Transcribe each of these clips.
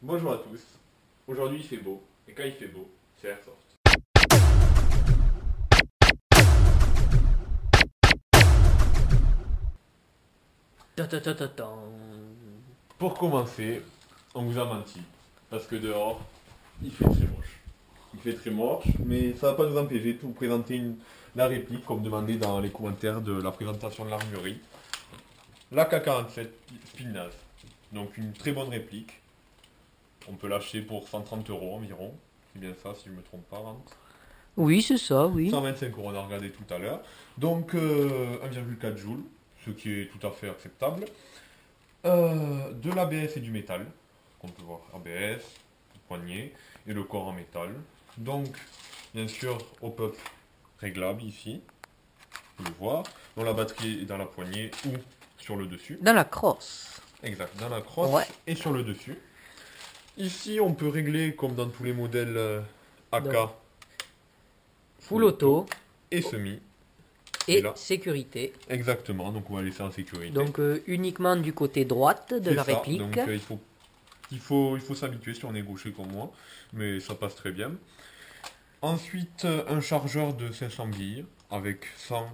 Bonjour à tous. Aujourd'hui il fait beau, et quand il fait beau, c'est Airsoft. Ta ta ta ta tan. Pour commencer, on vous a menti, parce que dehors, il fait très moche. Il fait très moche, mais ça va pas nous empêcher de vous présenter la réplique, comme demandé dans les commentaires de la présentation de l'armurerie. La K47 Spinaz. Donc une très bonne réplique. On peut l'acheter pour 130 € environ. C'est bien ça, si je ne me trompe pas, vente. Oui, c'est ça, oui. 125 €, on a regardé tout à l'heure. Donc 1,4 joules, ce qui est tout à fait acceptable. De l'ABS et du métal. On peut voir ABS, le poignet et le corps en métal. Donc, bien sûr, hop-up réglable ici. Vous pouvez le voir. Dont la batterie est dans la poignée ou sur le dessus. Dans la crosse. Exact, dans la crosse Ouais. et sur le dessus. Ici, on peut régler comme dans tous les modèles AK. Donc, Full auto et semi. et là. sécurité. Exactement, donc on va laisser en sécurité. Donc uniquement du côté droite de C'est la ça, réplique. donc il faut s'habituer si on est gaucher comme moi, mais ça passe très bien. Ensuite, un chargeur de 500 billes avec 100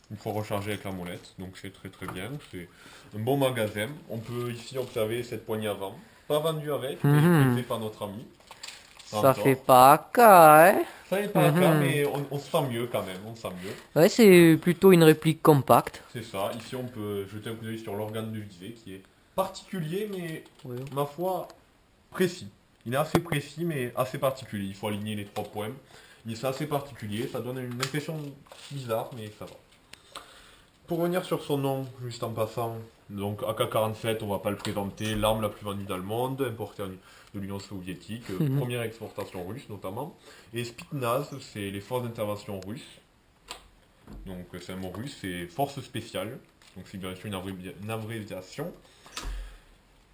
une fois rechargé avec la molette, donc c'est très très bien. C'est un bon magasin. On peut ici observer cette poignée avant, pas vendue avec, mais fait par notre ami. Ça fait pas cas, hein. Ça n'est pas le cas, mais on se sent mieux quand même, on se sent mieux. Ouais, c'est plutôt une réplique compacte. C'est ça, ici on peut jeter un coup d'œil sur l'organe de visée qui est particulier, mais Oui. ma foi précis. Il est assez précis, mais assez particulier. Il faut aligner les 3 points. Mais c'est assez particulier, ça donne une impression bizarre, mais ça va. Pour revenir sur son nom, juste en passant, donc AK-47, on va pas le présenter, l'arme la plus vendue dans le monde, importée de l'Union soviétique, première exportation russe notamment. Et Spitnaz, c'est les forces d'intervention russes. Donc c'est un mot russe, c'est force spéciale. Donc c'est bien sûr une abréviation.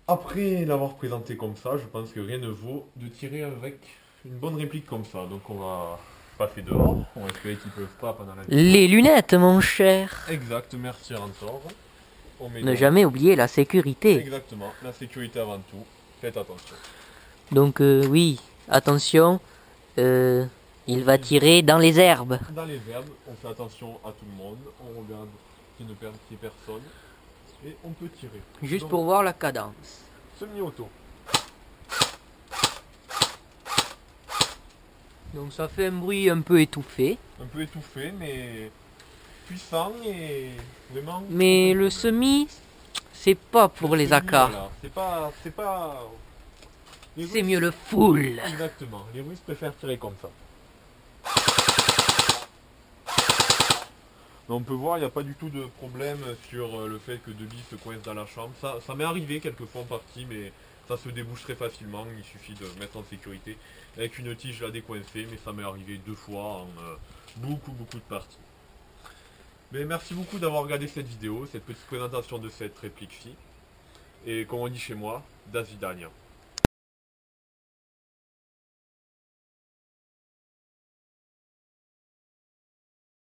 Après l'avoir présenté comme ça, je pense que rien ne vaut de tirer avec une bonne réplique comme ça. Donc on va passer dehors. On va espérer qu'ils ne peuvent pas pendant la vidéo. Les lunettes, mon cher. Exact, merci Rantor. Ne jamais oublier la sécurité. Exactement, la sécurité avant tout. Faites attention. Donc oui, attention, il va tirer dans les herbes. Dans les herbes, on fait attention à tout le monde. On regarde qu'il ne perd personne. Et on peut tirer. Juste donc, pour voir la cadence. semi-auto. Donc ça fait un bruit un peu étouffé. Un peu étouffé, mais puissant et vraiment... Mais le semi, c'est pas pour les AK. Voilà. C'est pas... Les C'est Russes- mieux le full. Exactement. Les Russes préfèrent tirer comme ça. Mais on peut voir, il n'y a pas du tout de problème sur le fait que deux billes se coincent dans la chambre. Ça m'est arrivé quelques fois en partie, mais ça se débouche très facilement. Il suffit de mettre en sécurité avec une tige la décoincer, mais ça m'est arrivé 2 fois en beaucoup de parties. Mais merci beaucoup d'avoir regardé cette vidéo, cette petite présentation de cette réplique-ci. Et comme on dit chez moi, das vidania.